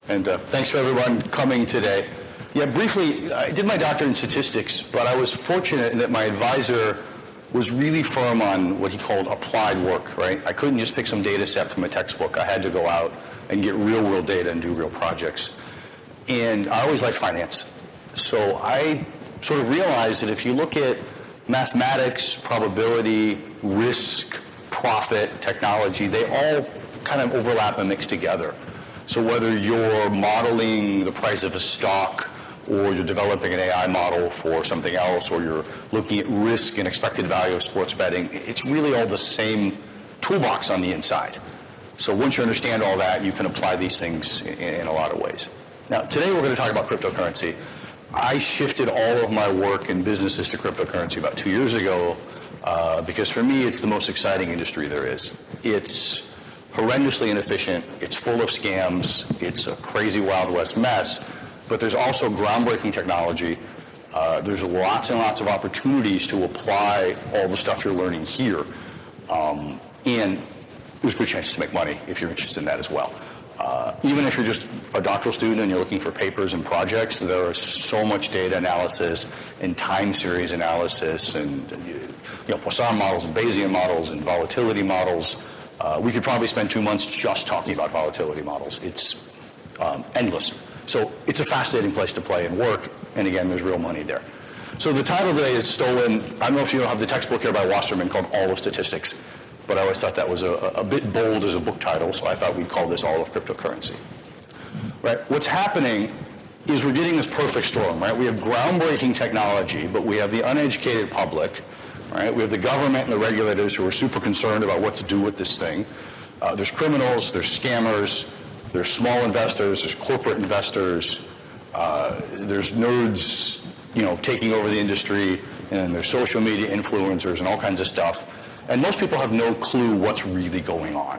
And thanks for everyone coming today. Yeah, briefly, I did my doctorate in statistics, but I was fortunate in that my advisor was really firm on what he called applied work, right? I couldn't just pick some data set from a textbook. I had to go out and get real-world data and do real projects. And I always liked finance. So I sort of realized that if you look at mathematics, probability, risk, profit, technology, they all kind of overlap and mix together. So whether you're modeling the price of a stock, or you're developing an AI model for something else, or you're looking at risk and expected value of sports betting, it's really all the same toolbox on the inside. So once you understand all that, you can apply these things in a lot of ways. Now, today we're going to talk about cryptocurrency. I shifted all of my work in businesses to cryptocurrency about 2 years ago because for me, it's the most exciting industry there is. It's horrendously inefficient, it's full of scams, it's a crazy Wild West mess, but there's also groundbreaking technology. There's lots and lots of opportunities to apply all the stuff you're learning here. And there's a good chance to make money if you're interested in that as well. Even if you're just a doctoral student and you're looking for papers and projects, there is so much data analysis and time series analysis and Poisson models and Bayesian models and volatility models. We could probably spend 2 months just talking about volatility models. It's endless. So it's a fascinating place to play and work, and again, there's real money there. So the title today is stolen. I don't know if you have the textbook here by Wasserman called All of Statistics, but I always thought that was a bit bold as a book title, so I thought we'd call this All of Cryptocurrency. Right? What's happening is we're getting this perfect storm, right? We have groundbreaking technology, but we have the uneducated public, right? We have the government and the regulators who are super concerned about what to do with this thing. There's criminals, there's scammers, there's small investors, there's corporate investors, there's nerds, taking over the industry, and there's social media influencers and all kinds of stuff. And most people have no clue what's really going on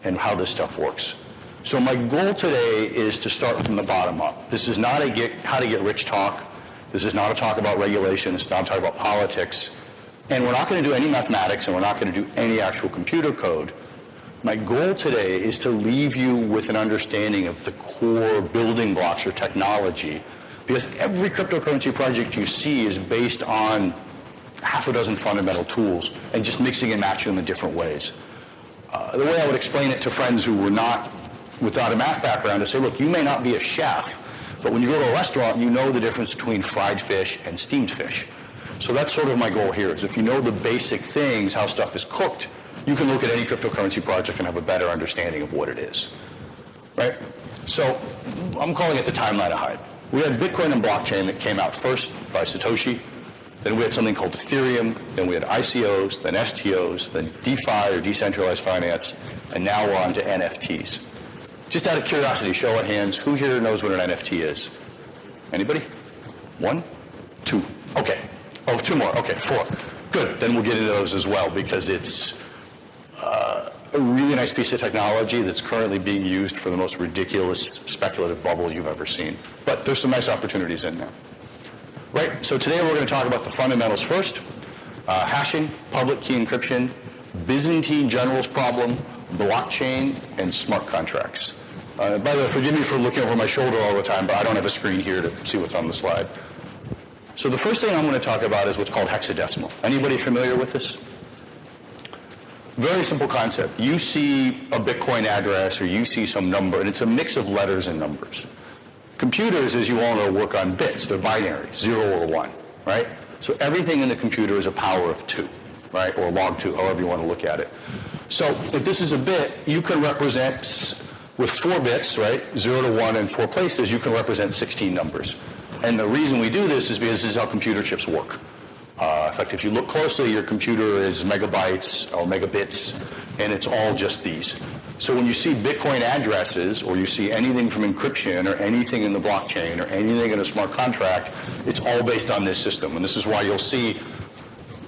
and how this stuff works. So my goal today is to start from the bottom up. This is not a how to get rich talk. This is not a talk about regulation. It's not a talk about politics. And we're not going to do any mathematics, and we're not going to do any actual computer code. My goal today is to leave you with an understanding of the core building blocks or technology, because every cryptocurrency project you see is based on half a dozen fundamental tools and just mixing and matching them in different ways. The way I would explain it to friends who were not without a math background is say, look, you may not be a chef, but when you go to a restaurant, you know the difference between fried fish and steamed fish. So that's sort of my goal here, is if you know the basic things, how stuff is cooked, you can look at any cryptocurrency project and have a better understanding of what it is, right? So I'm calling it the timeline of hype. We had Bitcoin and blockchain that came out first by Satoshi. Then we had something called Ethereum. Then we had ICOs, then STOs, then DeFi or decentralized finance, and now we're on to NFTs. Just out of curiosity, show of hands, who here knows what an NFT is? Anybody? 1? 2. Okay. Oh, 2 more. Okay, 4. Good. Then we'll get into those as well, because it's a really nice piece of technology that's currently being used for the most ridiculous speculative bubble you've ever seen. But there's some nice opportunities in there. Right, so today we're going to talk about the fundamentals first. Hashing, public key encryption, Byzantine generals problem, blockchain, and smart contracts. By the way, forgive me for looking over my shoulder all the time, but I don't have a screen here to see what's on the slide. So the first thing I'm going to talk about is what's called hexadecimal. Anybody familiar with this? Very simple concept. You see a Bitcoin address or you see some number, and it's a mix of letters and numbers. Computers, as you all know, work on bits. They're binary, 0 or 1, right? So everything in the computer is a power of 2, right? Or log 2, however you want to look at it. So if this is a bit, you can represent, with 4 bits, right, 0 to 1 in 4 places, you can represent 16 numbers. And the reason we do this is because this is how computer chips work. In fact, if you look closely, your computer is megabytes or megabits, and it's all just these. So when you see Bitcoin addresses, or you see anything from encryption, or anything in the blockchain, or anything in a smart contract, it's all based on this system. And this is why you'll see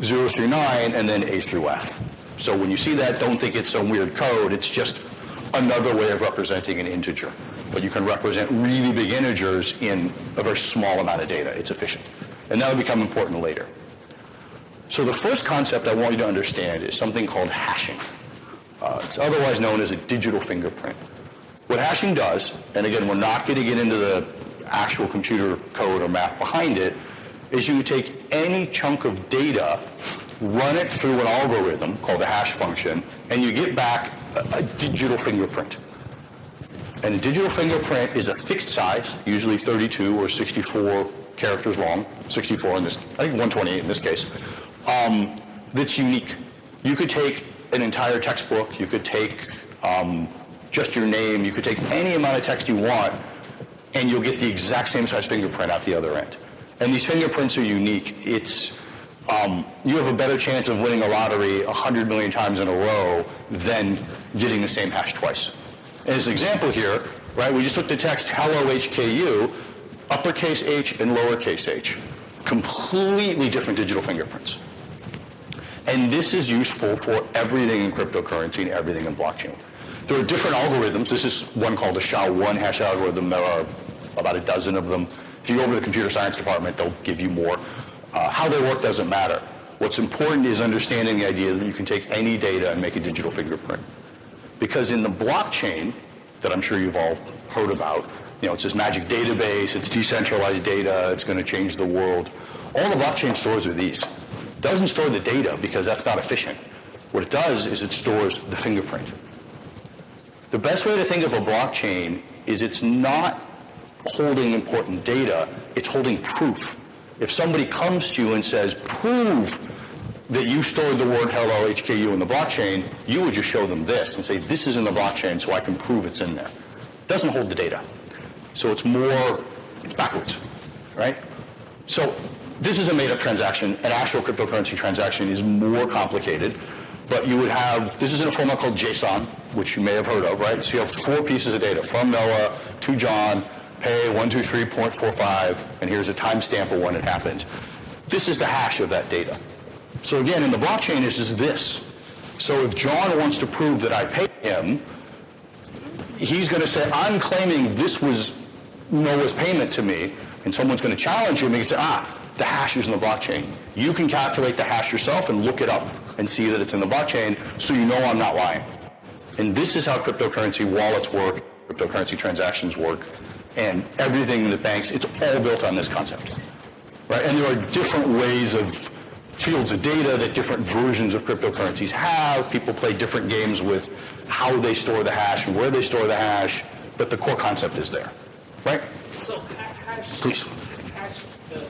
0 through 9, and then A through F. So when you see that, don't think it's some weird code. It's just another way of representing an integer. But you can represent really big integers in a very small amount of data. It's efficient. And that'll become important later. So the first concept I want you to understand is something called hashing. It's otherwise known as a digital fingerprint. What hashing does, and again, we're not going to get into the actual computer code or math behind it, is you take any chunk of data, run it through an algorithm called a hash function, and you get back a digital fingerprint. And a digital fingerprint is a fixed size, usually 32 or 64 characters long, 64 in this, I think 128 in this case, that's unique. You could take an entire textbook, you could take just your name, you could take any amount of text you want, and you'll get the exact same size fingerprint out the other end. And these fingerprints are unique. It's you have a better chance of winning a lottery 100 million times in a row than getting the same hash twice. As an example here, right, we just looked at text hello HKU, uppercase H and lowercase h. Completely different digital fingerprints. And this is useful for everything in cryptocurrency and everything in blockchain. There are different algorithms. This is one called the SHA-1 hash algorithm. There are about a dozen of them. If you go over to the computer science department, they'll give you more. How they work doesn't matter. What's important is understanding the idea that you can take any data and make a digital fingerprint. Because in the blockchain, that I'm sure you've all heard about, it's this magic database, it's decentralized data, it's going to change the world. All the blockchain stores are these. It doesn't store the data because that's not efficient. What it does is it stores the fingerprint. The best way to think of a blockchain is it's not holding important data, it's holding proof. If somebody comes to you and says, prove that you stored the word hello HKU in the blockchain, you would just show them this and say, this is in the blockchain so I can prove it's in there. It doesn't hold the data. So it's backwards, right? So this is a made-up transaction. An actual cryptocurrency transaction is more complicated, but you would have, this is in a format called JSON, which you may have heard of, right? So you have 4 pieces of data, from Noah to John, pay 123.45, and here's a timestamp of when it happened. This is the hash of that data. So again, in the blockchain, it's just this. So if John wants to prove that I paid him, he's going to say, I'm claiming this was Noah's payment to me, and someone's going to challenge him and he can say, the hash is in the blockchain. You can calculate the hash yourself and look it up and see that it's in the blockchain, so you know I'm not lying. And this is how cryptocurrency wallets work, cryptocurrency transactions work, and everything in the banks, it's all built on this concept, right? And there are different ways of fields of data that different versions of cryptocurrencies have. People play different games with how they store the hash and where they store the hash, but the core concept is there, right? So hash, please. Hash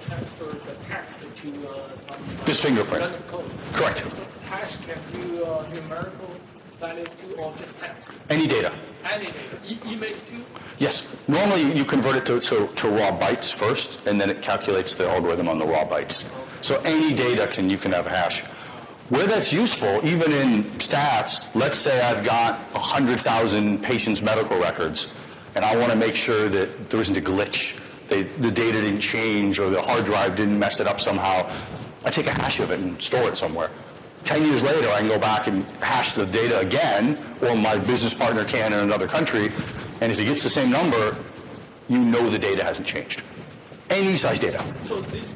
transfers a text to some this fingerprint. random code. Correct. So hash can do numerical values too, or just text? Any data. Any data. Image too? Yes. Normally you convert it to raw bytes first, and then it calculates the algorithm on the raw bytes. So any data you can have a hash. Where that's useful, even in stats, let's say I've got 100,000 patients' medical records, and I want to make sure that there isn't a glitch. The data didn't change or the hard drive didn't mess it up somehow. I take a hash of it and store it somewhere. 10 years later, I can go back and hash the data again, or my business partner can in another country, and if he gets the same number, you know the data hasn't changed. Any size data. So this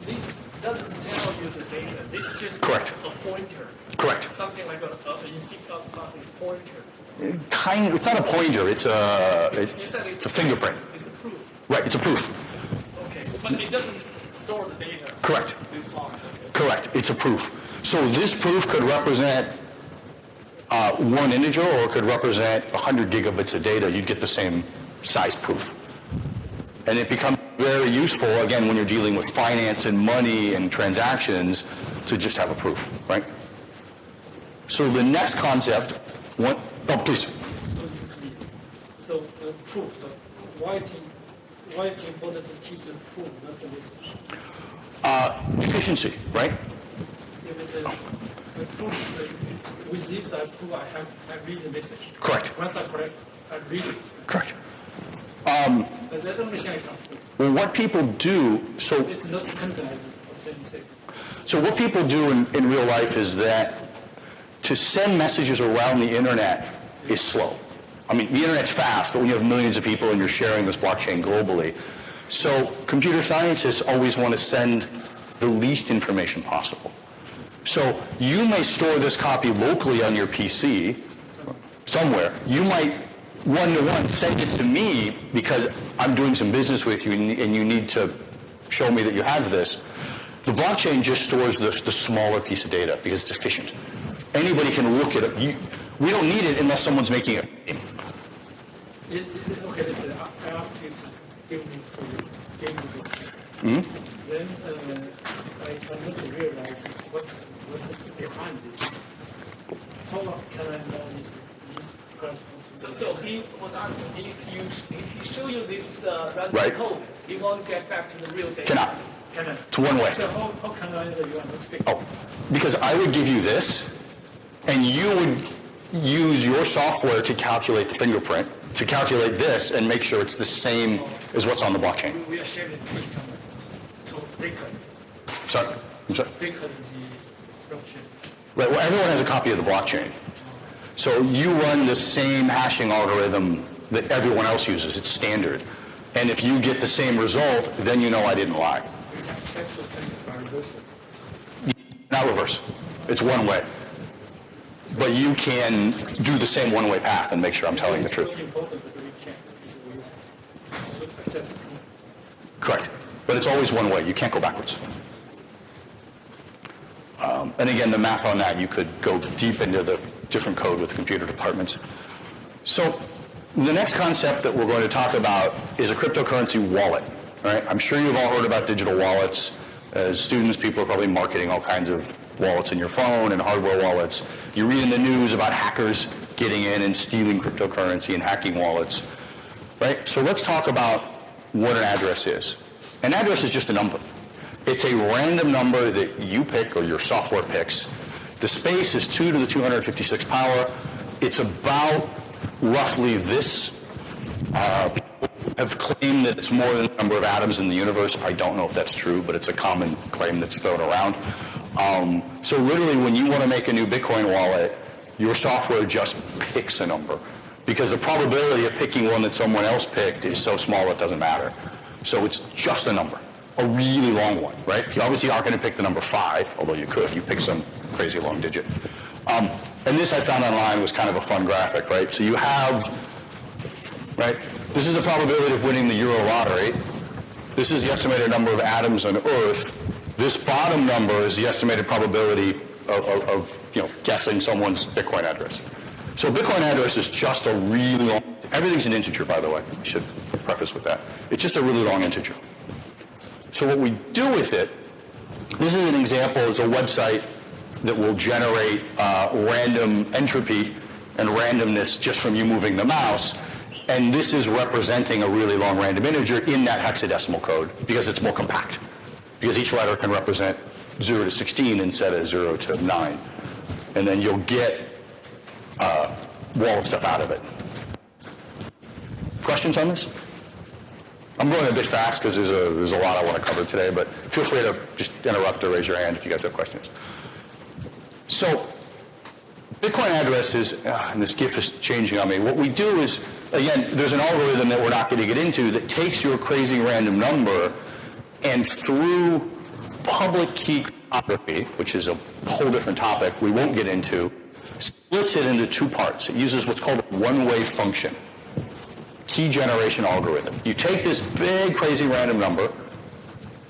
doesn't tell you the data. This just Correct. A pointer. Correct. Something like in C++ is pointer. It's not a pointer. It's a fingerprint. It's a proof. Right. It's a proof. Okay, but it doesn't store the data. Correct. This long. Okay. Correct. It's a proof. So this proof could represent one integer, or it could represent 100 gigabits of data. You'd get the same size proof. And it becomes very useful, again, when you're dealing with finance and money and transactions, to just have a proof, right? So the next concept, please. So the proof. So why it's important to keep the proof, not the message? Efficiency, right? The proof, with this I prove I read the message. Correct. Once I correct, I read it. Correct. Does that understand? Well, what people do, so it's not standardized. So what people do in real life is that to send messages around the internet is slow. I mean, the internet's fast, but when you have millions of people and you're sharing this blockchain globally. So computer scientists always want to send the least information possible. So you may store this copy locally on your PC somewhere. You might one-to-one, send it to me because I'm doing some business with you and you need to show me that you have this. The blockchain just stores the smaller piece of data because it's efficient. Anybody can look at it. We don't need it unless someone's making it. Okay, listen, I asked you to give me the blockchain. Then I want to realize what's behind this. How can I know this corresponds? So he was asking if he show you this random Right. code, you want to get back to the real data. Cannot. Can I? It's one way. So how can I know you are not fixed? Oh, because I would give you this, and you would use your software to calculate the fingerprint, to calculate this, and make sure it's the same as what's on the blockchain. We are sharing it with someone to record. Sorry? I'm sorry? Record the blockchain. Right, well, everyone has a copy of the blockchain. So you run the same hashing algorithm that everyone else uses. It's standard. And if you get the same result, then you know I didn't lie. We have central technical reversal. Not reverse. It's one way. But you can do the same one-way path and make sure I'm telling the truth. It's important that we can if we access it. Correct. But it's always one way. You can't go backwards. And again, the math on that, you could go deep into the different code with computer departments. So the next concept that we're going to talk about is a cryptocurrency wallet. Right? I'm sure you've all heard about digital wallets. As students, people are probably marketing all kinds of wallets in your phone and hardware wallets. You read in the news about hackers getting in and stealing cryptocurrency and hacking wallets. Right? So let's talk about what an address is. An address is just a number. It's a random number that you pick or your software picks. The space is 2 to the 256 power. It's about roughly this. People have claimed that it's more than the number of atoms in the universe. I don't know if that's true, but it's a common claim that's thrown around. So literally, when you want to make a new Bitcoin wallet, your software just picks a number because the probability of picking one that someone else picked is so small it doesn't matter. So it's just a number. A really long one, right? You obviously aren't going to pick the number 5, although you could. You pick some crazy long digit. And this I found online was kind of a fun graphic, right? So you have, right? This is the probability of winning the Euro lottery. This is the estimated number of atoms on Earth. This bottom number is the estimated probability of guessing someone's Bitcoin address. So Bitcoin address is just a really long, everything's an integer, by the way. I should preface with that. It's just a really long integer. So what we do with it, this is an example, it's a website that will generate random entropy and randomness just from you moving the mouse. And this is representing a really long random integer in that hexadecimal code because it's more compact. Because each letter can represent 0 to 16 instead of 0 to 9. And then you'll get wallet stuff out of it. Questions on this? I'm going a bit fast because there's a lot I want to cover today, but feel free to just interrupt or raise your hand if you guys have questions. So, Bitcoin addresses, and this GIF is changing on me. What we do is, again, there's an algorithm that we're not going to get into that takes your crazy random number and through public key cryptography, which is a whole different topic we won't get into, splits it into two parts. It uses what's called a one-way function. Key generation algorithm. You take this big, crazy random number,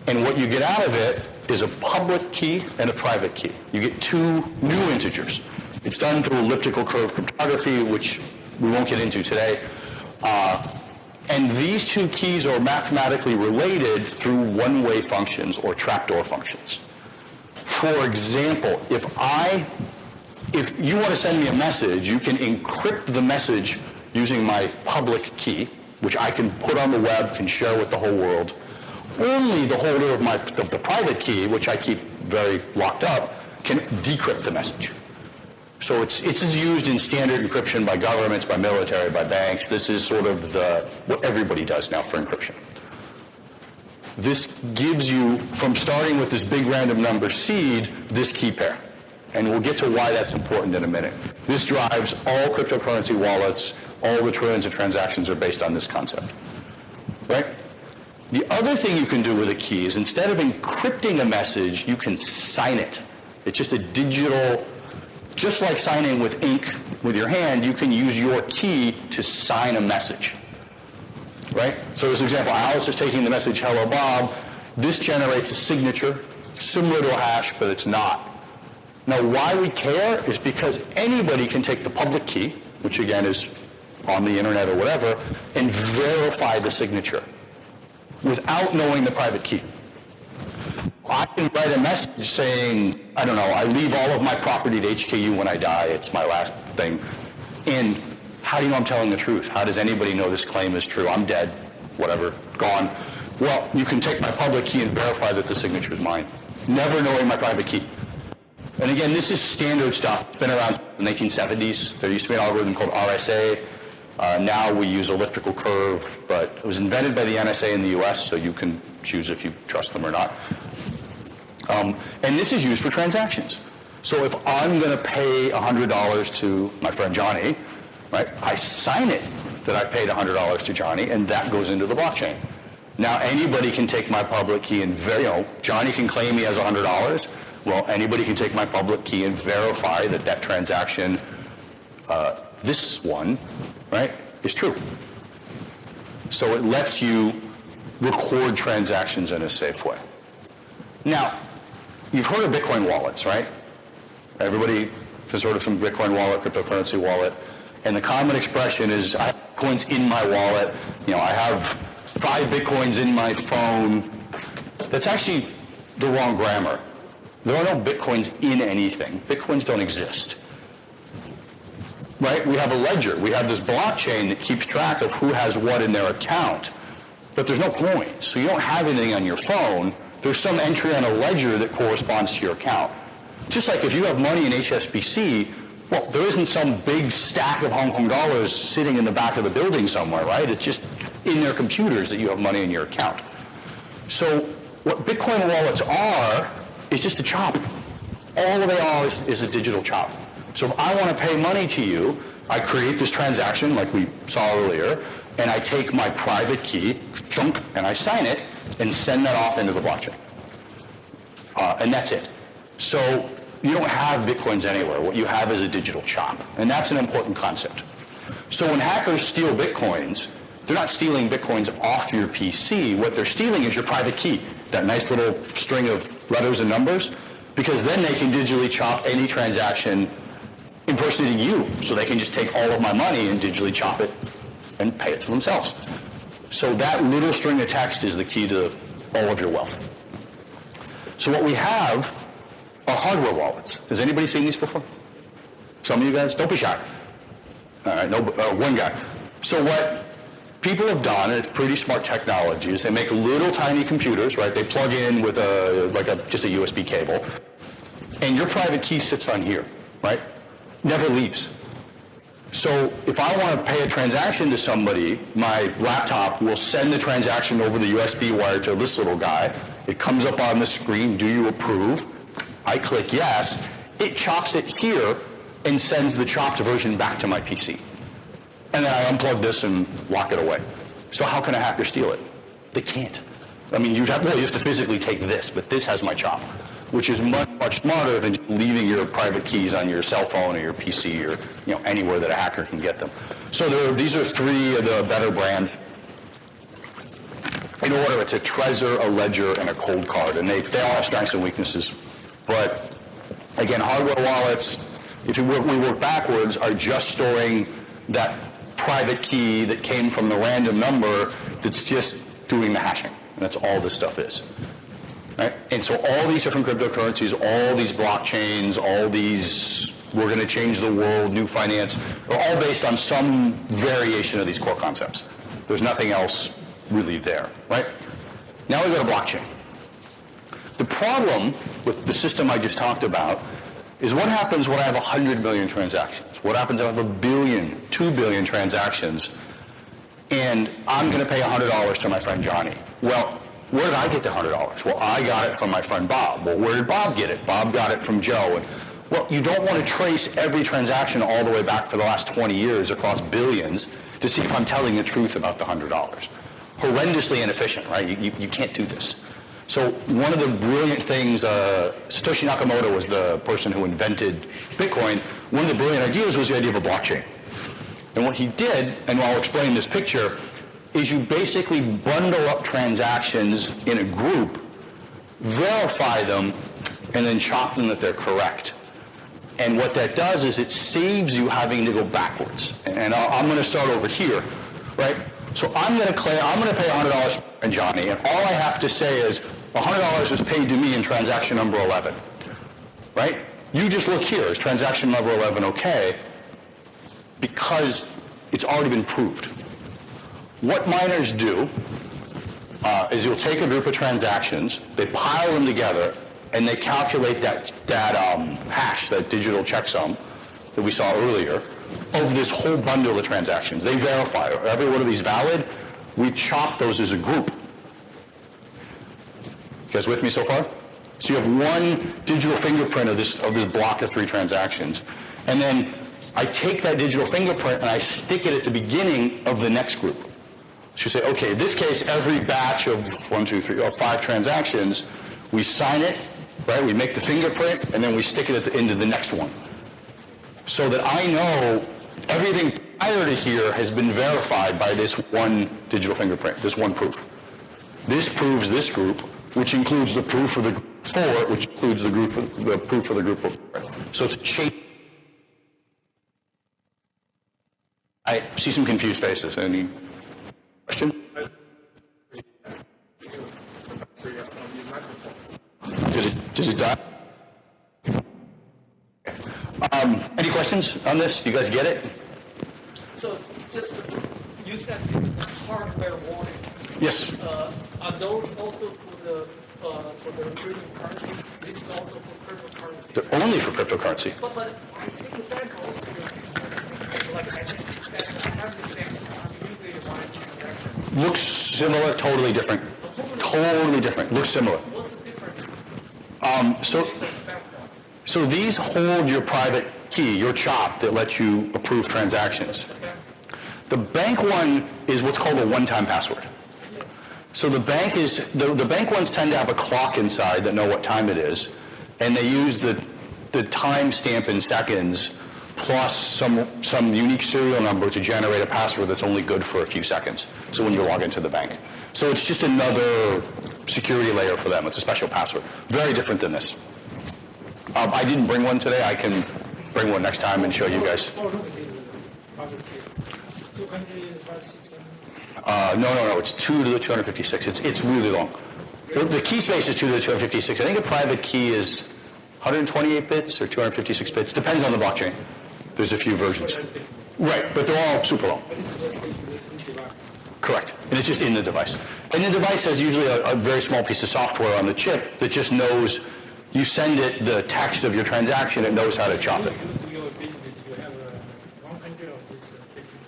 and what you get out of it is a public key and a private key. You get two new integers. It's done through elliptical curve cryptography, which we won't get into today. And these two keys are mathematically related through one-way functions or trapdoor functions. For example, if you want to send me a message, you can encrypt the message using my public key, which I can put on the web, can share with the whole world. Only the holder of the private key, which I keep very locked up, can decrypt the message. So it's used in standard encryption by governments, by military, by banks. This is sort of what everybody does now for encryption. This gives you, from starting with this big random number seed, this key pair. And we'll get to why that's important in a minute. This drives all cryptocurrency wallets. All the trillions of transactions are based on this concept, right? The other thing you can do with a key is instead of encrypting a message, you can sign it. It's just a digital, just like signing with ink with your hand, you can use your key to sign a message, right? So as an example, Alice is taking the message, hello Bob. This generates a signature similar to a hash, but it's not. Now, why we care is because anybody can take the public key, which again is on the internet or whatever, and verify the signature without knowing the private key. I can write a message saying, I don't know, I leave all of my property to HKU when I die, it's my last thing. And how do you know I'm telling the truth? How does anybody know this claim is true? I'm dead, whatever, gone. Well, you can take my public key and verify that the signature is mine, never knowing my private key. And again, this is standard stuff. It's been around in the 1970s. There used to be an algorithm called RSA. Now we use elliptical curve, but it was invented by the NSA in the US, so you can choose if you trust them or not. And this is used for transactions. So if I'm going to pay $100 to my friend Johnny, right, I sign it that I paid $100 to Johnny, and that goes into the blockchain. Now anybody can take my public key and Johnny can claim me as $100. Well, anybody can take my public key and verify that that transaction, this one, right, is true. So it lets you record transactions in a safe way. Now, you've heard of Bitcoin wallets, right? Everybody has heard of some Bitcoin wallet, cryptocurrency wallet, and the common expression is, I have Bitcoins in my wallet, I have 5 Bitcoins in my phone. That's actually the wrong grammar. There are no Bitcoins in anything. Bitcoins don't exist. Right? We have a ledger. We have this blockchain that keeps track of who has what in their account. But there's no coins. So you don't have anything on your phone. There's some entry on a ledger that corresponds to your account. Just like if you have money in HSBC, well, there isn't some big stack of Hong Kong dollars sitting in the back of the building somewhere, right? It's just in their computers that you have money in your account. So what Bitcoin wallets are is just a chop. All they are is a digital chop. So if I want to pay money to you, I create this transaction like we saw earlier, and I take my private key, chunk, and I sign it, and send that off into the blockchain. And that's it. So you don't have Bitcoins anywhere. What you have is a digital chop. And that's an important concept. So when hackers steal Bitcoins, they're not stealing Bitcoins off your PC. What they're stealing is your private key, that nice little string of letters and numbers, because then they can digitally chop any transaction impersonating you. So they can just take all of my money and digitally chop it and pay it to themselves. So that little string of text is the key to all of your wealth. So what we have are hardware wallets. Has anybody seen these before? Some of you guys? Don't be shy. All right, no, one guy. So what people have done, and it's pretty smart technology, is they make little tiny computers, right? They plug in with just a USB cable, and your private key sits on here, right? Never leaves. So if I want to pay a transaction to somebody, my laptop will send the transaction over the USB wire to this little guy. It comes up on the screen, do you approve? I click yes. It chops it here and sends the chopped version back to my PC. And then I unplug this and lock it away. So how can a hacker steal it? They can't. I mean, you have to physically take this, but this has my chop, which is much, much smarter than just leaving your private keys on your cell phone or your PC or anywhere that a hacker can get them. So these are 3 of the better brands. In order, it's a Trezor, a Ledger, and a Cold Card, and they all have strengths and weaknesses. But again, hardware wallets, if we work backwards, are just storing that private key that came from the random number that's just doing the hashing. And that's all this stuff is. Right? And so all these different cryptocurrencies, all these blockchains, all these we're going to change the world, new finance, are all based on some variation of these core concepts. There's nothing else really there, right? Now we go to blockchain. The problem with the system I just talked about is what happens when I have 100 million transactions? What happens if I have 1 billion, 2 billion transactions, and I'm going to pay $100 to my friend Johnny? Well, where did I get the $100? Well, I got it from my friend Bob. Well, where did Bob get it? Bob got it from Joe. And, well, you don't want to trace every transaction all the way back for the last 20 years across billions to see if I'm telling the truth about the $100. Horrendously inefficient, right? You can't do this. So one of the brilliant things, Satoshi Nakamoto was the person who invented Bitcoin. one of the brilliant ideas was the idea of a blockchain. And what he did, and I'll explain this picture, is you basically bundle up transactions in a group, verify them, and then chop them that they're correct. And what that does is it saves you having to go backwards. And I'm going to start over here, right? So I'm going to pay $100 to Johnny, and all I have to say is $100 is paid to me in transaction number 11, right? You just look here, is transaction number 11 okay? Because it's already been proved. What miners do is you'll take a group of transactions, they pile them together, and they calculate that hash, that digital checksum that we saw earlier, of this whole bundle of transactions. They verify, are every one of these valid? We chop those as a group. You guys with me so far? So you have one digital fingerprint of this block of 3 transactions, and then I take that digital fingerprint and I stick it at the beginning of the next group. So you say, okay, in this case, every batch of 5 transactions, we sign it, right? We make the fingerprint, and then we stick it at the end of the next one. So that I know everything prior to here has been verified by this one digital fingerprint, this one proof. This proves this group, which includes the proof for the group 4, which includes the proof for the group of 4. So it's a chain. I see some confused faces. Any question? Did it die? Any questions on this? You guys get it? So just, you said there's a hardware wallet. Yes. Are those also for the cryptocurrency? This is also for cryptocurrency. They're only for cryptocurrency. But I think the bank also like I think that I understand I'm using one transaction. Looks similar, totally different. Totally different. Looks similar. What's the difference? So these hold your private key, your chop that lets you approve transactions. The bank one is what's called a one-time password. So the bank ones tend to have a clock inside that know what time it is, and they use the time stamp in seconds plus some unique serial number to generate a password that's only good for a few seconds. So when you log into the bank. So it's just another security layer for them. It's a special password. Very different than this. I didn't bring one today. I can bring one next time and show you guys. No. It's 2 to the 256. It's really long. The key space is 2 to the 256. I think a private key is 128 bits or 256 bits. Depends on the blockchain. There's a few versions. Right, but they're all super long. Correct. And it's just in the device. And the device has usually a very small piece of software on the chip that just knows, you send it the text of your transaction, it knows how to chop it. Do your business, you have 100 of these different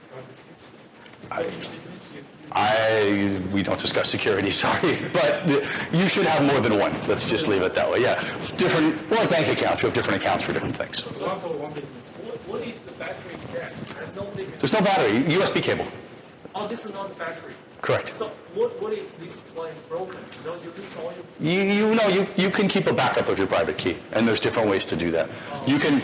private keys? We don't discuss security, sorry, but you should have more than one. Let's just leave it that way. Yeah, different, like bank accounts. We have different accounts for different things. One for one business. What if the battery is dead? There's no limit. There's no battery, USB cable. Oh, this is not the battery. Correct. So what if this one is broken? Don't you lose all your... You can keep a backup of your private key, and there's different ways to do that. You can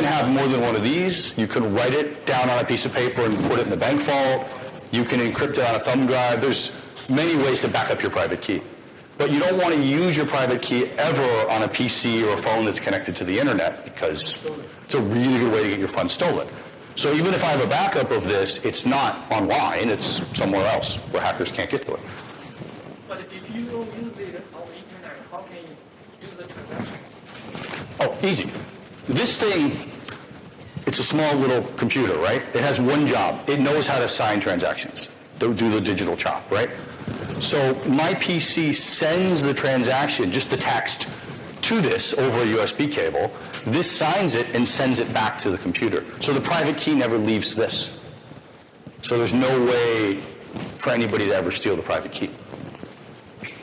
have more than one of these. You can write it down on a piece of paper and put it in the bank vault. You can encrypt it on a thumb drive. There's many ways to back up your private key. But you don't want to use your private key ever on a PC or a phone that's connected to the internet, because it's a really good way to get your funds stolen. So even if I have a backup of this, it's not online, it's somewhere else where hackers can't get to it. But if you don't use it on the internet, how can you use the transactions? Oh, easy. This thing, it's a small little computer, right? It has one job. It knows how to sign transactions, do the digital chop, right? So my PC sends the transaction, just the text, to this over a USB cable. This signs it and sends it back to the computer. So the private key never leaves this. So there's no way for anybody to ever steal the private key.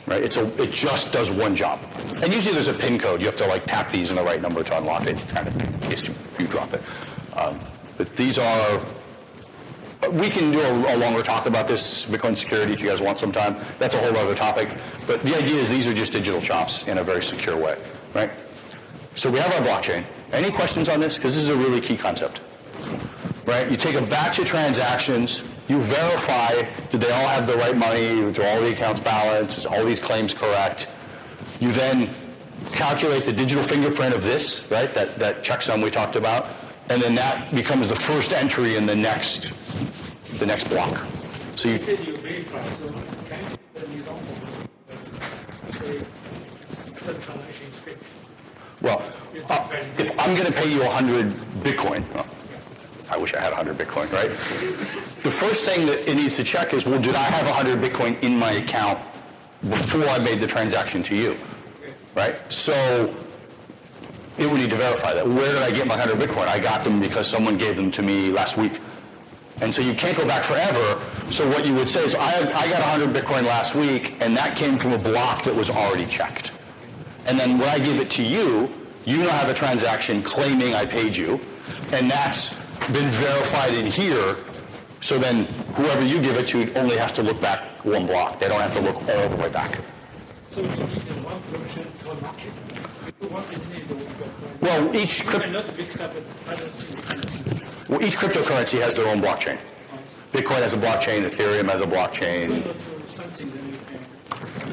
Right? It just does one job. And usually there's a PIN code. You have to tap these in the right number to unlock it, kind of in case you drop it. But these are, we can do a longer talk about this, Bitcoin security, if you guys want some time. That's a whole other topic. But the idea is these are just digital chops in a very secure way, right? So we have our blockchain. Any questions on this? Because this is a really key concept, right? You take a batch of transactions, you verify, did they all have the right money, do all the accounts balance, is all these claims correct? You then calculate the digital fingerprint of this, right, that checksum we talked about, and then that becomes the first entry in the next block. So You said you verify, so can you give an example? Say some transaction is fake. well, if I'm going to pay you 100 Bitcoin, well, I wish I had 100 Bitcoin, right? The first thing that it needs to check is, well, did I have 100 Bitcoin in my account before I made the transaction to you, right? So it would need to verify that. Where did I get my 100 Bitcoin? I got them because someone gave them to me last week. And so you can't go back forever. So what you would say is, I got 100 Bitcoin last week, and that came from a block that was already checked. And then when I give it to you, you now have a transaction claiming I paid you, and that's been verified in here. So then whoever you give it to only has to look back one block. They don't have to look all the way back. So you need one version per market. You want to need the Well, each not mix up with other things. Well, each cryptocurrency has their own blockchain. Bitcoin has a blockchain, Ethereum has a blockchain. Something that you can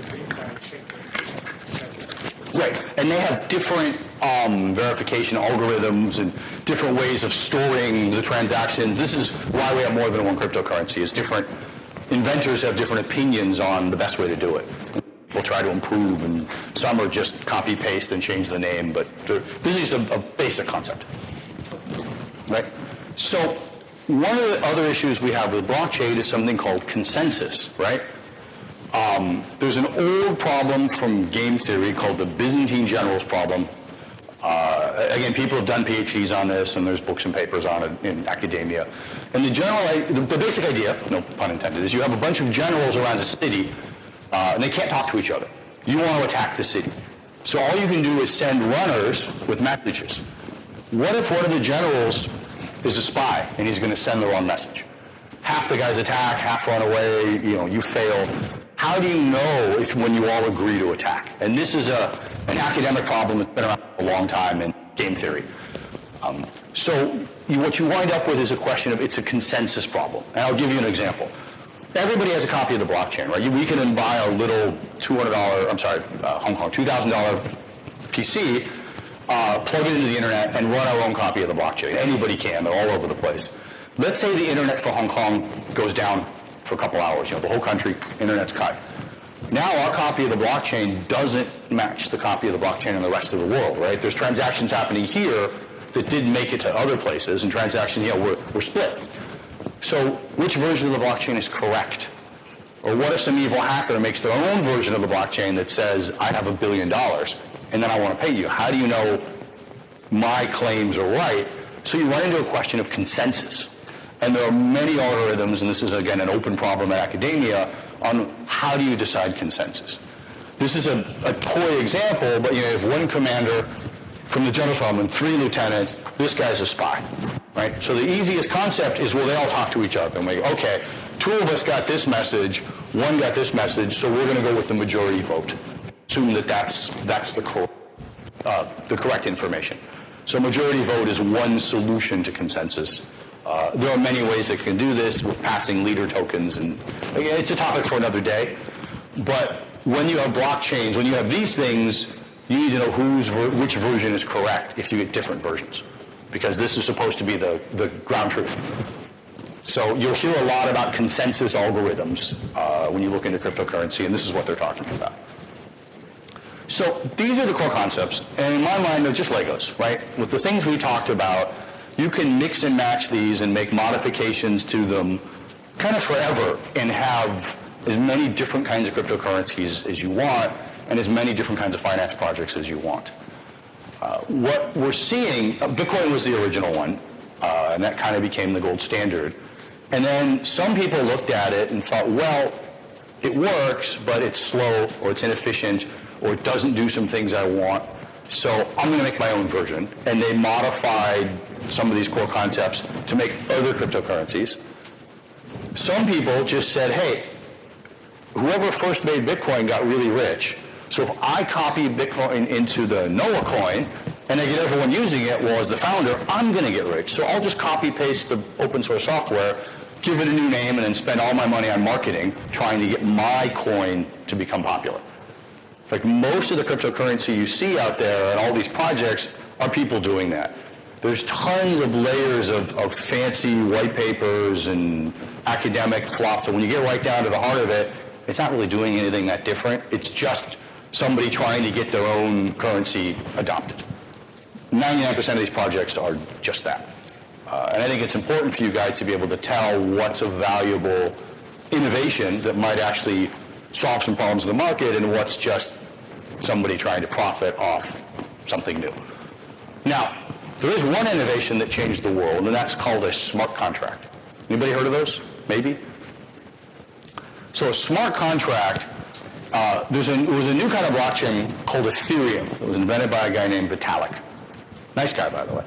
verify, check. Right, and they have different verification algorithms and different ways of storing the transactions. This is why we have more than one cryptocurrency, is different inventors have different opinions on the best way to do it. We'll try to improve, and some are just copy paste and change the name, but this is just a basic concept. Right? So one of the other issues we have with blockchain is something called consensus, right? There's an old problem from game theory called the Byzantine generals problem. Again, people have done PhDs on this, and there's books and papers on it in academia. And the basic idea, no pun intended, is you have a bunch of generals around a city, and they can't talk to each other. You want to attack the city. So all you can do is send runners with messages. What if one of the generals is a spy, and he's going to send the wrong message? Half the guys attack, half run away, you fail. How do you know if when you all agree to attack? And this is an academic problem that's been around for a long time in game theory. What you wind up with is a question of, it's a consensus problem. And I'll give you an example. Everybody has a copy of the blockchain, right? We can buy a little Hong Kong, $2,000 PC, plug it into the internet, and run our own copy of the blockchain. Anybody can, they're all over the place. Let's say the internet for Hong Kong goes down for a couple hours, the whole country, internet's cut. Now our copy of the blockchain doesn't match the copy of the blockchain in the rest of the world, right? There's transactions happening here that didn't make it to other places, and transactions, were split. So which version of the blockchain is correct? Or what if some evil hacker makes their own version of the blockchain that says, I have $1 billion, and then I want to pay you? How do you know my claims are right? So you run into a question of consensus. And there are many algorithms, and this is, again, an open problem in academia, on how do you decide consensus. This is a toy example, but you have one commander from the general problem and 3 lieutenants. This guy's a spy, right? So the easiest concept is, well, they all talk to each other. And we go, okay, 2 of us got this message, 1 got this message, so we're going to go with the majority vote. Assume that that's the correct information. So majority vote is one solution to consensus. There are many ways that can do this with passing leader tokens, and again, it's a topic for another day. But when you have blockchains, when you have these things, you need to know which version is correct if you get different versions, because this is supposed to be the ground truth. So you'll hear a lot about consensus algorithms when you look into cryptocurrency, and this is what they're talking about. So these are the core concepts, and in my mind, they're just Legos, right? With the things we talked about, you can mix and match these and make modifications to them kind of forever and have as many different kinds of cryptocurrencies as you want and as many different kinds of finance projects as you want. What we're seeing, Bitcoin was the original one, and that kind of became the gold standard. And then some people looked at it and thought, well, it works, but it's slow, or it's inefficient, or it doesn't do some things I want, so I'm going to make my own version. And they modified some of these core concepts to make other cryptocurrencies. Some people just said, hey, whoever first made Bitcoin got really rich, so if I copy Bitcoin into the Noah coin and I get everyone using it, well, as the founder, I'm going to get rich. So I'll just copy paste the open source software, give it a new name, and then spend all my money on marketing trying to get my coin to become popular. Like most of the cryptocurrency you see out there and all these projects are people doing that. There's tons of layers of fancy white papers and academic fluff, and when you get right down to the heart of it, it's not really doing anything that different. It's just somebody trying to get their own currency adopted. 99% of these projects are just that. And I think it's important for you guys to be able to tell what's a valuable innovation that might actually solve some problems in the market and what's just somebody trying to profit off something new. Now, there is one innovation that changed the world, and that's called a smart contract. Anybody heard of those? Maybe? So a smart contract, it was a new kind of blockchain called Ethereum. It was invented by a guy named Vitalik. Nice guy, by the way.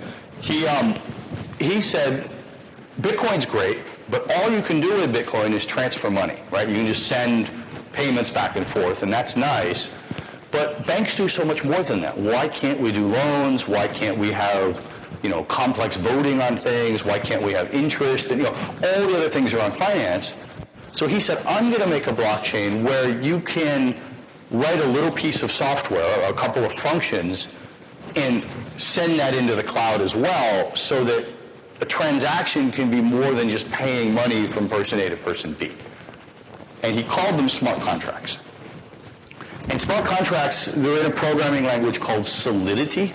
He said, Bitcoin's great, but all you can do with Bitcoin is transfer money, right? You can just send payments back and forth, and that's nice. But banks do so much more than that. Why can't we do loans? Why can't we have, complex voting on things? Why can't we have interest? And, all the other things around finance. So he said, I'm going to make a blockchain where you can write a little piece of software, a couple of functions, and send that into the cloud as well so that a transaction can be more than just paying money from person A to person B. And he called them smart contracts. And smart contracts, they're in a programming language called Solidity.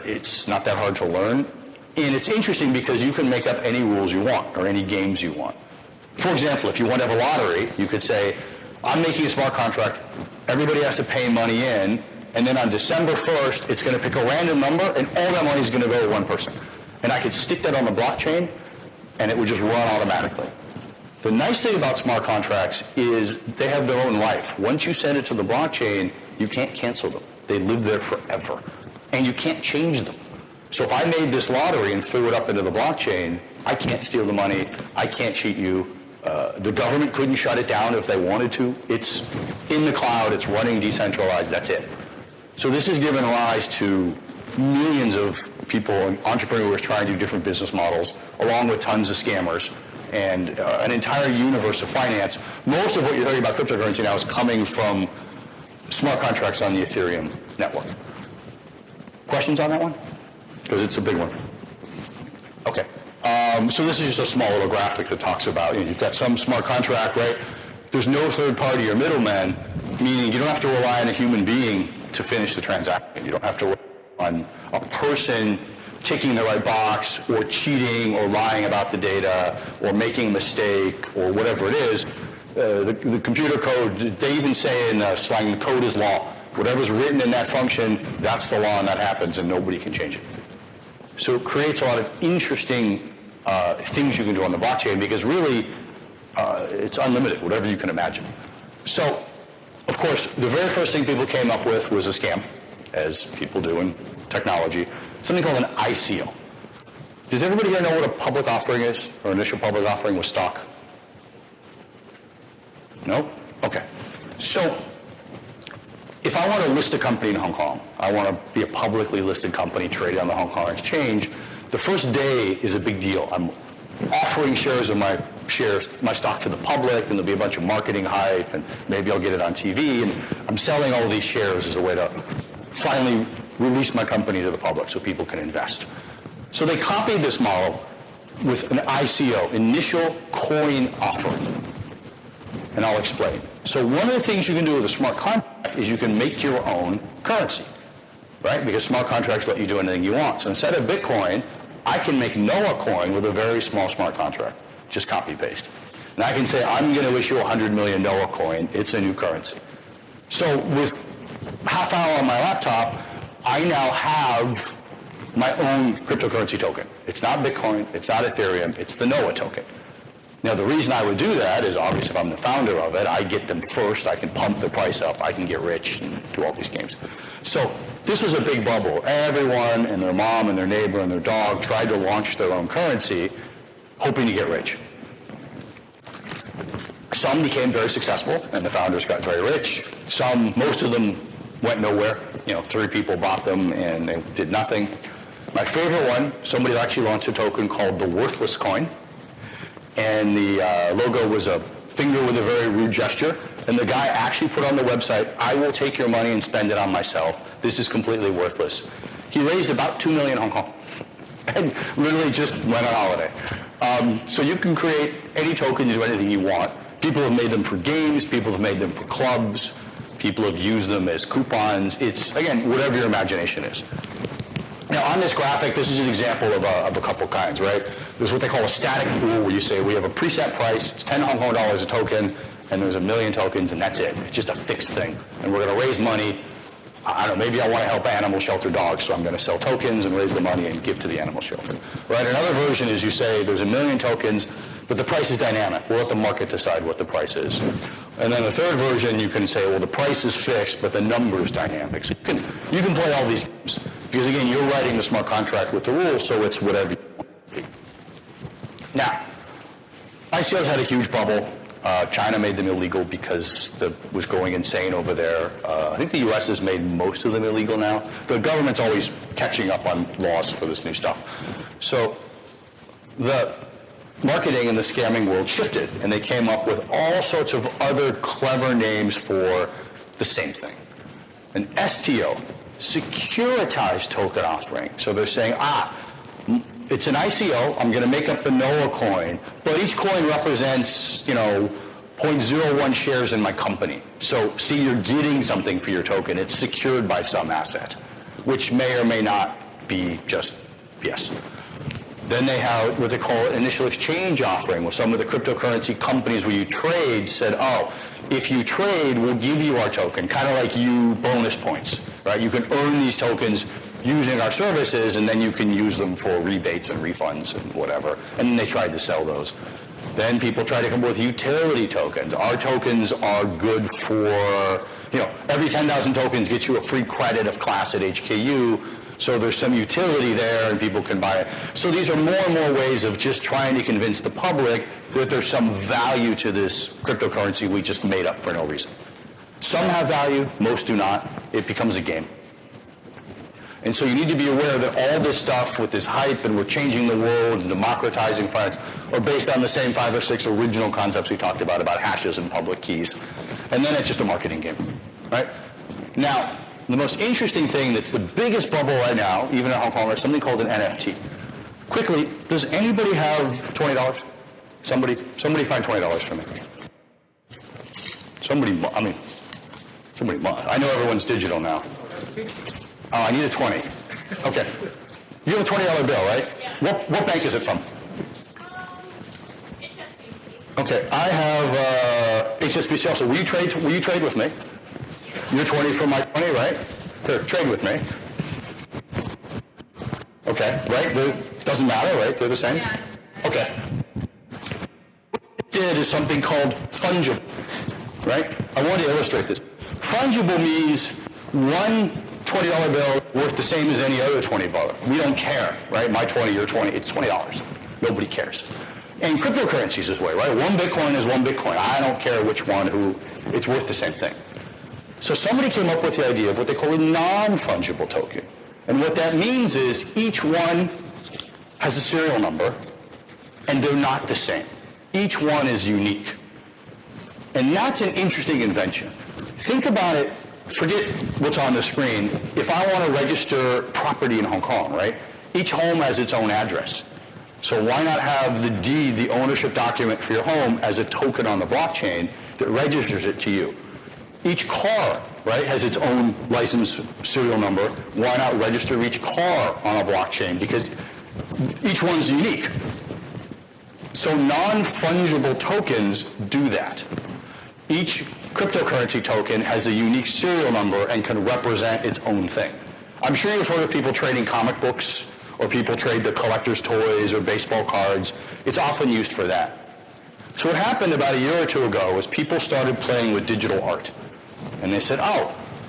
It's not that hard to learn. And it's interesting because you can make up any rules you want or any games you want. For example, if you want to have a lottery, you could say, I'm making a smart contract, everybody has to pay money in, and then on December 1st, it's going to pick a random number, and all that money is going to go to one person. And I could stick that on the blockchain, and it would just run automatically. The nice thing about smart contracts is they have their own life. Once you send it to the blockchain, you can't cancel them. They live there forever. And you can't change them. So if I made this lottery and threw it up into the blockchain, I can't steal the money. I can't cheat you. The government couldn't shut it down if they wanted to. It's in the cloud. It's running decentralized. That's it. So this has given rise to millions of people and entrepreneurs trying to do different business models, along with tons of scammers, and an entire universe of finance. Most of what you're hearing about cryptocurrency now is coming from smart contracts on the Ethereum network. Questions on that one? Because it's a big one. Okay. So this is just a small little graphic that talks about, you've got some smart contract, right? There's no third party or middleman, meaning you don't have to rely on a human being to finish the transaction. You don't have to rely on a person ticking the right box or cheating or lying about the data or making a mistake or whatever it is. The computer code, they even say in slang, the code is law. Whatever's written in that function, that's the law and that happens and nobody can change it. So it creates a lot of interesting things you can do on the blockchain because really it's unlimited, whatever you can imagine. So, of course, the very first thing people came up with was a scam, as people do in technology, something called an ICO. Does everybody here know what a public offering is, or initial public offering with stock? No? Okay. So, if I want to list a company in Hong Kong, I want to be a publicly listed company traded on the Hong Kong Exchange, the first day is a big deal. I'm offering shares of my stock to the public, and there'll be a bunch of marketing hype, and maybe I'll get it on TV, and I'm selling all these shares as a way to finally release my company to the public so people can invest. So they copied this model with an ICO, initial coin offering. And I'll explain. So one of the things you can do with a smart contract is you can make your own currency, right? Because smart contracts let you do anything you want. So instead of Bitcoin, I can make Noah coin with a very small smart contract, just copy paste. And I can say, I'm going to issue 100 million Noah coin. It's a new currency. So with half hour on my laptop, I now have my own cryptocurrency token. It's not Bitcoin, it's not Ethereum, it's the Noah token. Now, the reason I would do that is obviously if I'm the founder of it, I get them first, I can pump the price up, I can get rich and do all these games. So this was a big bubble. Everyone and their mom and their neighbor and their dog tried to launch their own currency, hoping to get rich. Some became very successful, and the founders got very rich. Some, most of them went nowhere. 3 people bought them and they did nothing. My favorite one, somebody actually launched a token called the Worthless Coin. And the logo was a finger with a very rude gesture. And the guy actually put on the website, "I will take your money and spend it on myself. This is completely worthless." He raised about 2 million Hong Kong and literally just went on holiday. So you can create any token, do anything you want. People have made them for games. People have made them for clubs. People have used them as coupons. It's, again, whatever your imagination is. Now, on this graphic, this is an example of a couple kinds, right? There's what they call a static pool, where you say we have a preset price, it's 10 Hong Kong dollars a token, and there's 1 million tokens, and that's it. It's just a fixed thing. And we're going to raise money. I don't know, maybe I want to help animal shelter dogs, so I'm going to sell tokens and raise the money and give to the animal shelter. Right? Another version is you say there's 1 million tokens, but the price is dynamic. We'll let the market decide what the price is. And then the third version, you can say, well, the price is fixed, but the number is dynamic. So you can play all these games. Because again, you're writing the smart contract with the rules, so it's whatever you want it to be. Now, ICOs had a huge bubble. China made them illegal because it was going insane over there. I think the U.S. has made most of them illegal now. The government's always catching up on laws for this new stuff. So the marketing in the scamming world shifted, and they came up with all sorts of other clever names for the same thing. An STO, securitized token offering. So they're saying, it's an ICO, I'm going to make up the NOAA coin, but each coin represents, 0.01 shares in my company. So see, you're getting something for your token. It's secured by some asset, which may or may not be just yes. Then they have what they call an initial exchange offering, where some of the cryptocurrency companies where you trade said, if you trade, we'll give you our token, kind of like you bonus points, right? You can earn these tokens using our services, and then you can use them for rebates and refunds and whatever. And then they tried to sell those. Then people tried to come up with utility tokens. Our tokens are good for, every 10,000 tokens gets you a free credit of class at HKU. So there's some utility there, and people can buy it. So these are more and more ways of just trying to convince the public that there's some value to this cryptocurrency we just made up for no reason. Some have value, most do not. It becomes a game. And so you need to be aware that all this stuff with this hype and we're changing the world and democratizing finance are based on the same 5 or 6 original concepts we talked about hashes and public keys. And then it's just a marketing game, right? Now, the most interesting thing that's the biggest bubble right now, even in Hong Kong, is something called an NFT. Quickly, does anybody have $20? Somebody find $20 for me. Somebody must. I know everyone's digital now. Oh, I need a 20. Okay. You have a $20 bill, right? Yeah. What bank is it from? HSBC. Okay, I have HSBC also. Will you trade with me? You're 20 from my 20, right? Here, trade with me. Okay, right? Doesn't matter, right? They're the same? Yeah. Okay. What it did is something called fungible, right? I want to illustrate this. Fungible means one $20 bill worth the same as any other $20. We don't care, right? My 20, your 20, it's $20. Nobody cares. And cryptocurrencies is this way, right? One Bitcoin is one Bitcoin. I don't care which one, it's worth the same thing. So somebody came up with the idea of what they call a non-fungible token. And what that means is each one has a serial number, and they're not the same. Each one is unique. And that's an interesting invention. Think about it. Forget what's on the screen. If I want to register property in Hong Kong, right? Each home has its own address. So why not have the deed, the ownership document for your home, as a token on the blockchain that registers it to you? Each car, right, has its own license serial number. Why not register each car on a blockchain? Because each one's unique. So non-fungible tokens do that. Each cryptocurrency token has a unique serial number and can represent its own thing. I'm sure you've heard of people trading comic books, or people trade the collector's toys or baseball cards. It's often used for that. So what happened about a year or two ago was people started playing with digital art. And they said,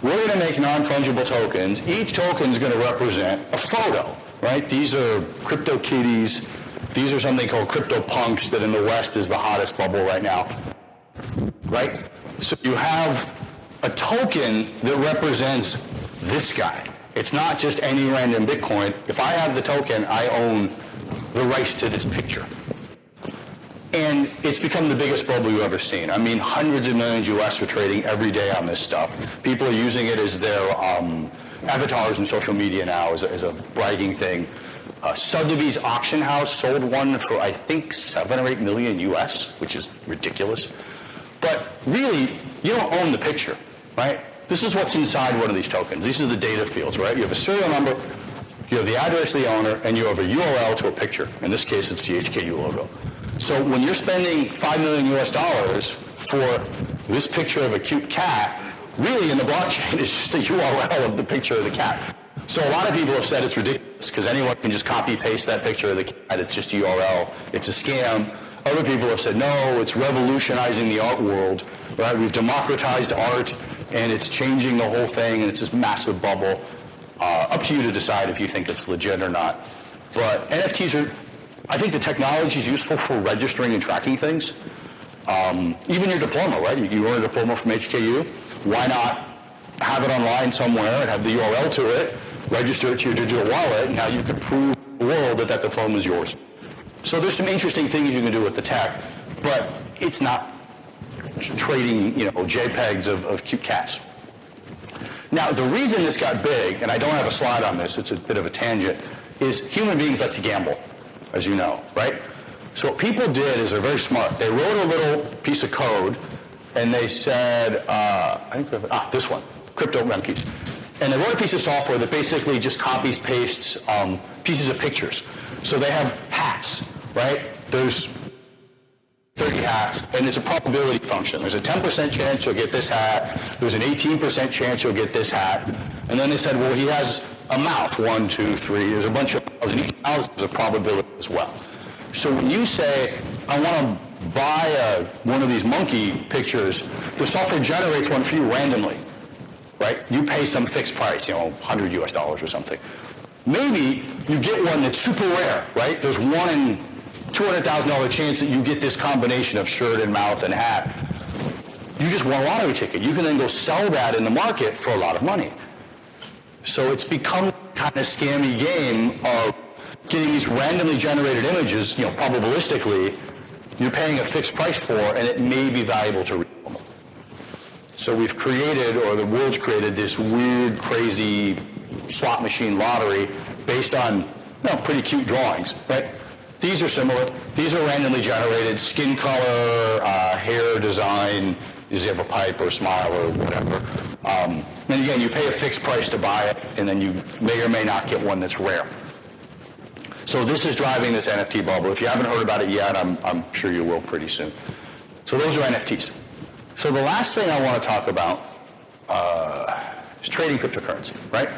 we're going to make non-fungible tokens. Each token is going to represent a photo, right? These are crypto kitties. These are something called crypto punks that in the West is the hottest bubble right now, right? So you have a token that represents this guy. It's not just any random Bitcoin. If I have the token, I own the rights to this picture. And it's become the biggest bubble you've ever seen. I mean, hundreds of millions US are trading every day on this stuff. People are using it as their avatars in social media now as a bragging thing. Sotheby's auction house sold one for, I think, 7 or 8 million US, which is ridiculous. But really, you don't own the picture, right? This is what's inside one of these tokens. These are the data fields, right? You have a serial number, you have the address of the owner, and you have a URL to a picture. In this case, it's the HKU logo. So when you're spending $5 million US for this picture of a cute cat, really in the blockchain it's just a URL of the picture of the cat. So a lot of people have said it's ridiculous because anyone can just copy paste that picture of the cat. It's just a URL. It's a scam. Other people have said, no, it's revolutionizing the art world, right? We've democratized art and it's changing the whole thing and it's this massive bubble. Up to you to decide if you think it's legit or not. But NFTs are, I think the technology is useful for registering and tracking things. Even your diploma, right? You earn a diploma from HKU. Why not have it online somewhere and have the URL to it, register it to your digital wallet, and now you can prove to the world that that diploma is yours. So there's some interesting things you can do with the tech, but it's not trading, JPEGs of cute cats. Now, the reason this got big, and I don't have a slide on this, it's a bit of a tangent, is human beings like to gamble, as you know, right? So what people did is they're very smart. They wrote a little piece of code, and they said, this one, Crypto Monkeys. And they wrote a piece of software that basically just copies, pastes pieces of pictures. So they have hats, right? There's 30 hats, and there's a probability function. There's a 10% chance you'll get this hat. There's an 18% chance you'll get this hat. And then they said, well, he has a mouth, 1, 2, 3. There's a bunch of mouths, and each mouth has a probability as well. So when you say, I want to buy one of these monkey pictures, the software generates one for you randomly, right? You pay some fixed price, $100 US or something. Maybe you get one that's super rare, right? There's one in $200,000 chance that you get this combination of shirt and mouth and hat. You just won a lottery ticket. You can then go sell that in the market for a lot of money. So it's become kind of scammy game of getting these randomly generated images, probabilistically, you're paying a fixed price for, and it may be valuable to real them. So we've created, or the world's created, this weird, crazy slot machine lottery based on, pretty cute drawings, right? These are similar. These are randomly generated, skin color, hair design, does he have a pipe or a smile or whatever. And again, you pay a fixed price to buy it, and then you may or may not get one that's rare. So this is driving this NFT bubble. If you haven't heard about it yet, I'm sure you will pretty soon. So those are NFTs. So the last thing I want to talk about is trading cryptocurrency, right?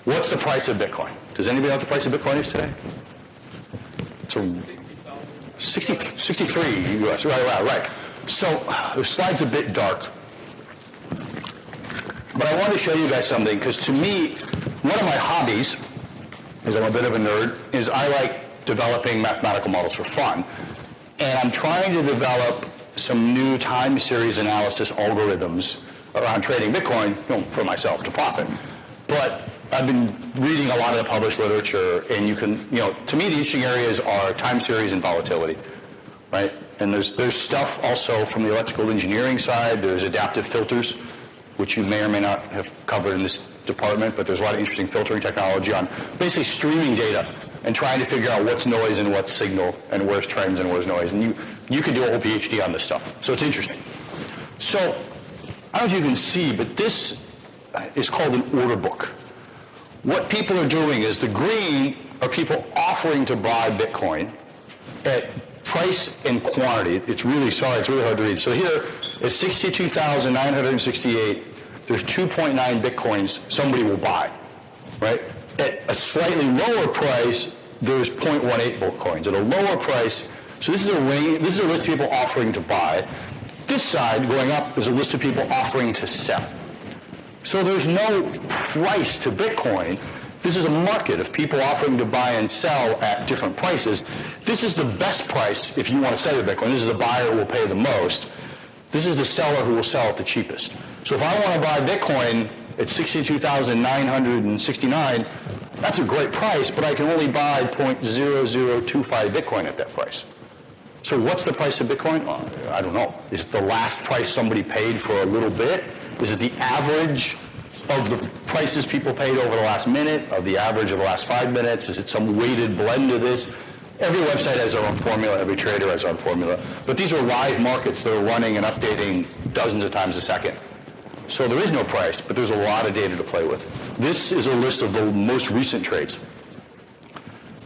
What's the price of Bitcoin? Does anybody know what the price of Bitcoin is today? It's 63 US, right. So the slide's a bit dark. But I want to show you guys something, because to me, one of my hobbies, as I'm a bit of a nerd, is I like developing mathematical models for fun. And I'm trying to develop some new time series analysis algorithms around trading Bitcoin, for myself to profit. But I've been reading a lot of the published literature, and you can, to me the interesting areas are time series and volatility, right? And there's stuff also from the electrical engineering side. There's adaptive filters, which you may or may not have covered in this department, but there's a lot of interesting filtering technology on basically streaming data and trying to figure out what's noise and what's signal and where's trends and where's noise. And you could do a whole PhD on this stuff. So it's interesting. So I don't know if you can see, but this is called an order book. What people are doing is the green are people offering to buy Bitcoin at price and quantity. It's really hard to read. So here is 62,968. There's 2.9 Bitcoins somebody will buy, right? At a slightly lower price, there's 0.18 Bitcoins. At a lower price, so this is a range. This is a list of people offering to buy. This side going up is a list of people offering to sell. So there's no price to Bitcoin. This is a market of people offering to buy and sell at different prices. This is the best price if you want to sell your Bitcoin. This is the buyer who will pay the most. This is the seller who will sell it the cheapest. So if I want to buy Bitcoin at 62,969, that's a great price, but I can only buy 0.0025 Bitcoin at that price. So what's the price of Bitcoin? I don't know. Is it the last price somebody paid for a little bit? Is it the average of the prices people paid over the last minute, of the average of the last 5 minutes? Is it some weighted blend of this? Every website has their own formula, every trader has their own formula. But these are live markets that are running and updating dozens of times a second. So there is no price, but there's a lot of data to play with. This is a list of the most recent trades.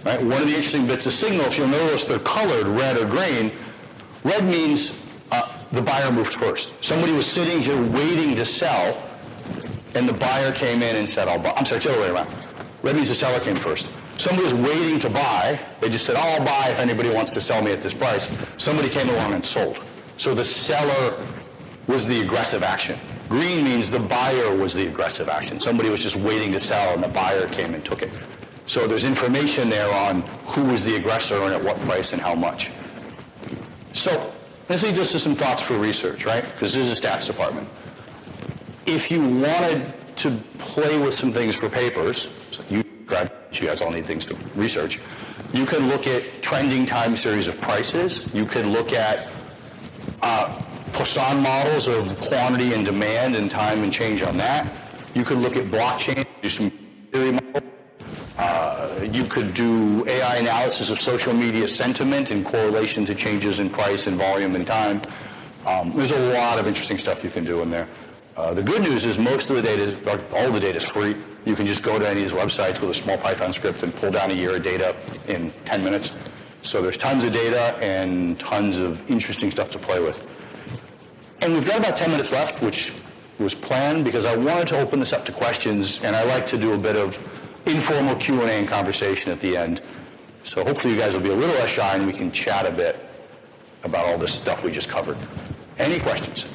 Right? One of the interesting bits of signal, if you'll notice they're colored red or green, red means the buyer moved first. Somebody was sitting here waiting to sell, and the buyer came in and said, I'll buy. I'm sorry, it's the other way around. Red means the seller came first. Somebody was waiting to buy. They just said, I'll buy if anybody wants to sell me at this price. Somebody came along and sold. So the seller was the aggressive action. Green means the buyer was the aggressive action. Somebody was just waiting to sell, and the buyer came and took it. So there's information there on who was the aggressor and at what price and how much. So this leads us to some thoughts for research, right? Because this is a stats department. If you wanted to play with some things for papers, so you guys all need things to research, you can look at trending time series of prices. You can look at Poisson models of quantity and demand and time and change on that. You could look at blockchain, do some theory models. You could do AI analysis of social media sentiment in correlation to changes in price and volume and time. There's a lot of interesting stuff you can do in there. The good news is most of the data, all the data is free. You can just go to any of these websites with a small Python script and pull down a year of data in 10 minutes. So there's tons of data and tons of interesting stuff to play with. And we've got about 10 minutes left, which was planned because I wanted to open this up to questions, and I like to do a bit of informal Q&A and conversation at the end. So hopefully you guys will be a little less shy and we can chat a bit about all this stuff we just covered. Any questions?